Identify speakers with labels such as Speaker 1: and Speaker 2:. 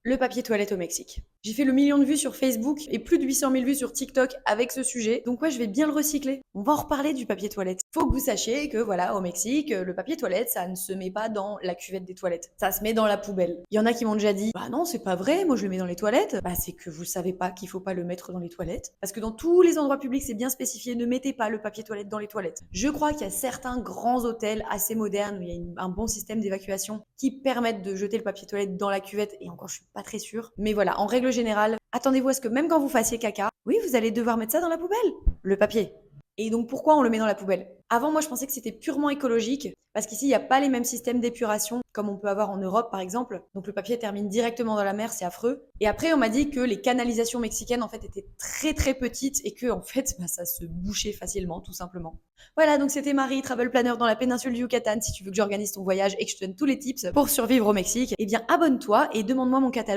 Speaker 1: Le papier toilette au Mexique. J'ai fait le million de vues sur Facebook et plus de 800 000 vues sur TikTok avec ce sujet, donc ouais, je vais bien le recycler. On va en reparler du papier toilette. Faut que vous sachiez que voilà, au Mexique, le papier toilette, ça ne se met pas dans la cuvette des toilettes, ça se met dans la poubelle. Il y en a qui m'ont déjà dit, bah non, c'est pas vrai, moi je le mets dans les toilettes. Bah c'est que vous savez pas qu'il faut pas le mettre dans les toilettes, parce que dans tous les endroits publics, c'est bien spécifié, ne mettez pas le papier toilette dans les toilettes. Je crois qu'il y a certains grands hôtels assez modernes où il y a un bon système d'évacuation qui permettent de jeter le papier toilette dans la cuvette, et encore je suis pas très sûre. Mais voilà, en règle générale, attendez-vous à ce que même quand vous fassiez caca, oui, vous allez devoir mettre ça dans la poubelle, le papier. Et donc pourquoi on le met dans la poubelle? Avant, moi, je pensais que c'était purement écologique, parce qu'ici, il n'y a pas les mêmes systèmes d'épuration comme on peut avoir en Europe, par exemple. Donc le papier termine directement dans la mer, c'est affreux. Et après, on m'a dit que les canalisations mexicaines, en fait, étaient très très petites et que, en fait, bah, ça se bouchait facilement, tout simplement. Voilà, donc c'était Marie, travel planner dans la péninsule du Yucatan. Si tu veux que j'organise ton voyage et que je te donne tous les tips pour survivre au Mexique, eh bien abonne-toi et demande-moi mon catalogue